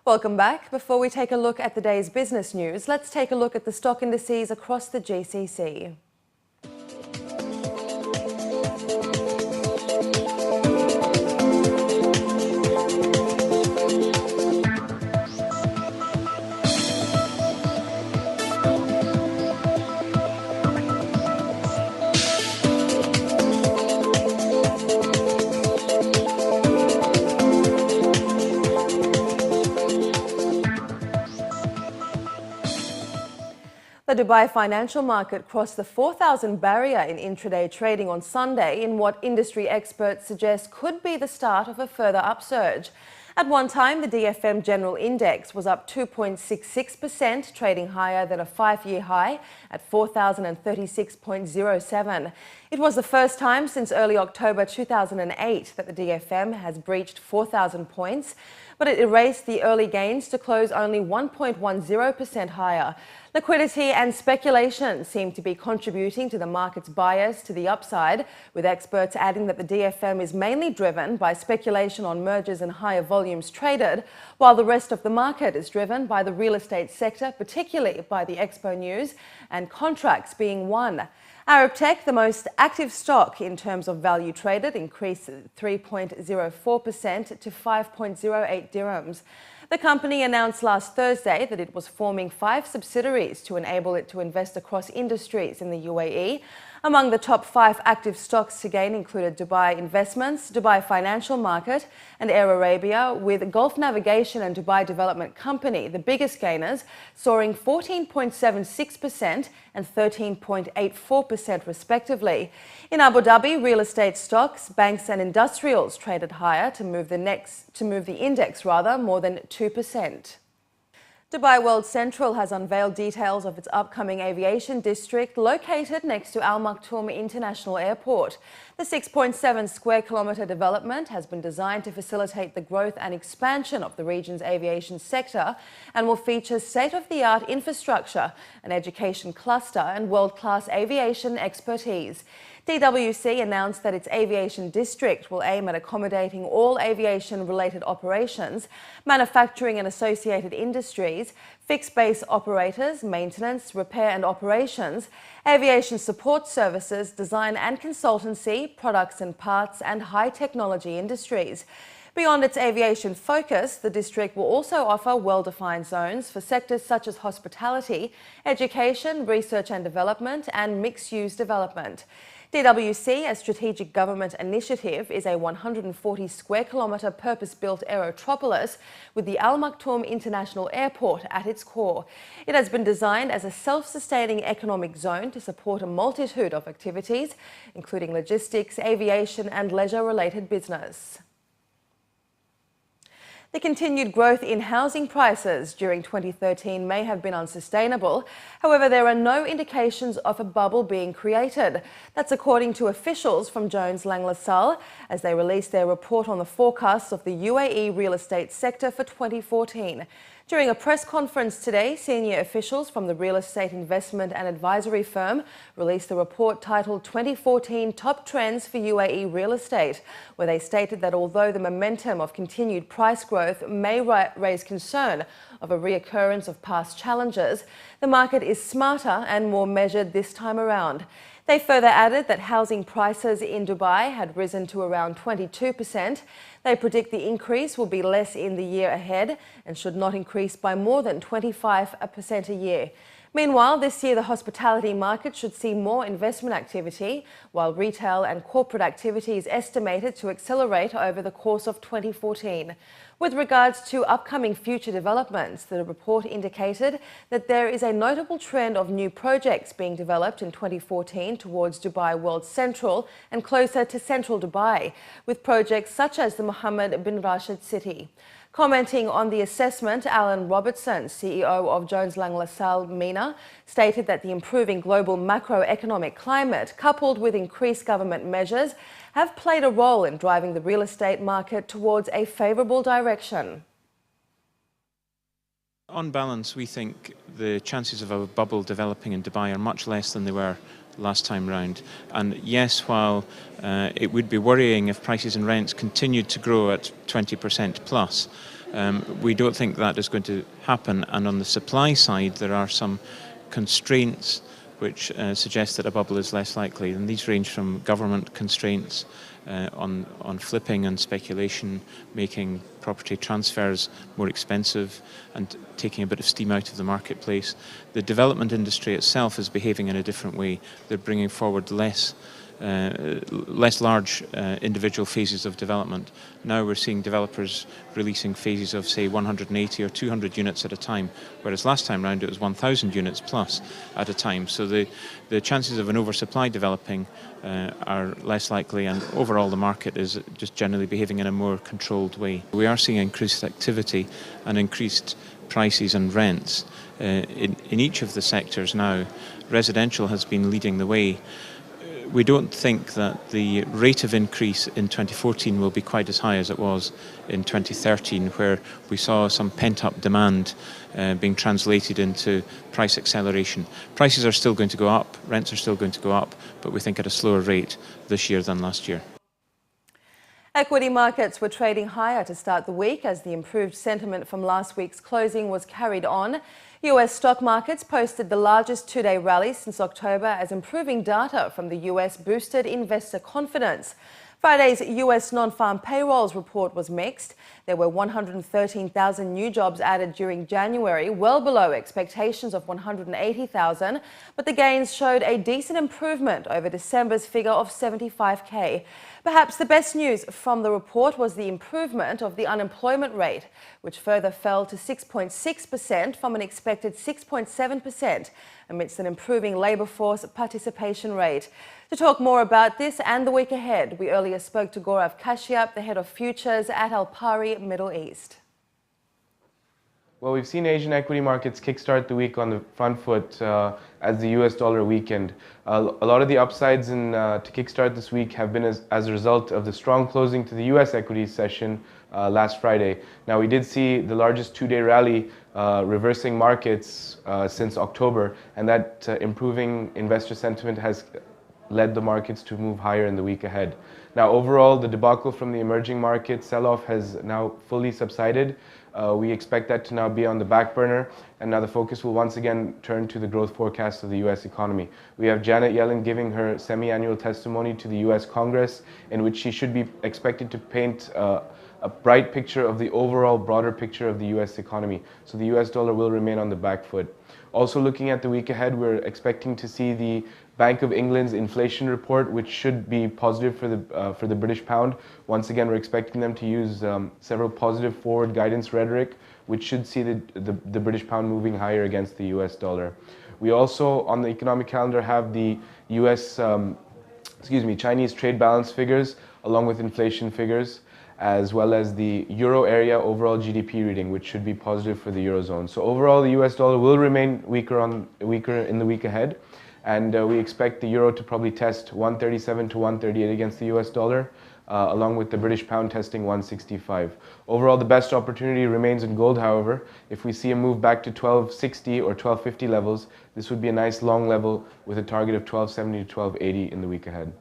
Welcome back. Before we take a look at the day's business news, let's take a look at the stock indices across the GCC. The Dubai financial market crossed the 4,000 barrier in intraday trading on Sunday in what industry experts suggest could be the start of a further upsurge. At one time, the DFM General Index was up 2.66%, trading higher than a 5-year high at 4,036.07. It was the first time since early October 2008 that the DFM has breached 4,000 points, but it erased the early gains to close only 1.10% higher. Liquidity and speculation seem to be contributing to the market's bias to the upside, with experts adding that the DFM is mainly driven by speculation on mergers and higher volumes traded, while the rest of the market is driven by the real estate sector, particularly by the Expo News and contracts being won. Arab Tech, the most active stock in terms of value traded, increased 3.04% to 5.08 dirhams. The company announced last Thursday that it was forming 5 subsidiaries to enable it to invest across industries in the UAE. Among the top 5 active stocks to gain included Dubai Investments, Dubai Financial Market and Air Arabia, with Gulf Navigation and Dubai Development Company, the biggest gainers, soaring 14.76% and 13.84% respectively. In Abu Dhabi, real estate stocks, banks and industrials traded higher to move the index more than 2%. Dubai World Central has unveiled details of its upcoming aviation district located next to Al Maktoum International Airport. The 6.7 square kilometre development has been designed to facilitate the growth and expansion of the region's aviation sector and will feature state-of-the-art infrastructure, an education cluster and world-class aviation expertise. DWC announced that its aviation district will aim at accommodating all aviation-related operations, manufacturing and associated industries, fixed-base operators, maintenance, repair and operations, aviation support services, design and consultancy, products and parts, and high-technology industries. Beyond its aviation focus, the district will also offer well-defined zones for sectors such as hospitality, education, research and development, and mixed-use development. DWC, a strategic government initiative, is a 140 square kilometre purpose-built aerotropolis with the Al Maktoum International Airport at its core. It has been designed as a self-sustaining economic zone to support a multitude of activities, including logistics, aviation and leisure-related business. The continued growth in housing prices during 2013 may have been unsustainable. However, there are no indications of a bubble being created. That's according to officials from Jones Lang LaSalle as they released their report on the forecasts of the UAE real estate sector for 2014. During a press conference today, senior officials from the real estate investment and advisory firm released a report titled 2014 Top Trends for UAE Real Estate, where they stated that although the momentum of continued price growth may raise concern of a reoccurrence of past challenges, the market is smarter and more measured this time around. They further added that housing prices in Dubai had risen to around 22%. They predict the increase will be less in the year ahead and should not increase by more than 25% a year. Meanwhile, this year the hospitality market should see more investment activity, while retail and corporate activity is estimated to accelerate over the course of 2014. With regards to upcoming future developments, the report indicated that there is a notable trend of new projects being developed in 2014 towards Dubai World Central and closer to central Dubai, with projects such as the Mohammed bin Rashid City. Commenting on the assessment, Alan Robertson, CEO of Jones Lang LaSalle MENA, stated that the improving global macroeconomic climate, coupled with increased government measures, have played a role in driving the real estate market towards a favourable direction. On balance, we think the chances of a bubble developing in Dubai are much less than they were last time round. And yes, while it would be worrying if prices and rents continued to grow at 20% plus, We don't think that is going to happen, and on the supply side there are some constraints which suggest that a bubble is less likely, and these range from government constraints on flipping and speculation, making property transfers more expensive and taking a bit of steam out of the marketplace. The development industry itself is behaving in a different way. They're bringing forward less large individual phases of development. Now we're seeing developers releasing phases of, say, 180 or 200 units at a time, whereas last time round it was 1,000 units plus at a time. So the chances of an oversupply developing are less likely, and overall the market is just generally behaving in a more controlled way. We are seeing increased activity and increased prices and rents in each of the sectors now. Residential has been leading the way. We don't think that the rate of increase in 2014 will be quite as high as it was in 2013, where we saw some pent-up demand being translated into price acceleration. Prices are still going to go up, rents are still going to go up, but we think at a slower rate this year than last year. Equity markets were trading higher to start the week as the improved sentiment from last week's closing was carried on. US stock markets posted the largest two-day rally since October as improving data from the US boosted investor confidence. Friday's US non-farm payrolls report was mixed. There were 113,000 new jobs added during January, well below expectations of 180,000, but the gains showed a decent improvement over December's figure of 75,000. Perhaps the best news from the report was the improvement of the unemployment rate, which further fell to 6.6% from an expected 6.7%, amidst an improving labour force participation rate. To talk more about this and the week ahead, we earlier spoke to Gaurav Kashyap, the head of futures at Alpari Middle East. Well, we've seen Asian equity markets kickstart the week on the front foot as the US dollar weakened. A lot of the upsides to kickstart this week have been as a result of the strong closing to the US equities session last Friday. Now, we did see the largest two-day rally reversing markets since October, and that improving investor sentiment has led the markets to move higher in the week ahead. Now, overall, the debacle from the emerging market sell-off has now fully subsided. We expect that to now be on the back burner, and now the focus will once again turn to the growth forecast of the US economy. We have Janet Yellen giving her semi-annual testimony to the US Congress, in which she should be expected to paint a bright picture of the overall broader picture of the US economy. So the US dollar will remain on the back foot. Also, looking at the week ahead, we're expecting to see the Bank of England's inflation report, which should be positive for the British pound. Once again, we're expecting them to use several positive forward guidance rhetoric, which should see the British pound moving higher against the US dollar. We also, on the economic calendar, have the Chinese trade balance figures, along with inflation figures, as well as the Euro area overall GDP reading, which should be positive for the Eurozone. So overall, the US dollar will remain weaker in the week ahead, and we expect the Euro to probably test 137 to 138 against the US dollar, along with the British pound testing 165. Overall, the best opportunity remains in gold, however. If we see a move back to 1260 or 1250 levels, this would be a nice long level with a target of 1270 to 1280 in the week ahead.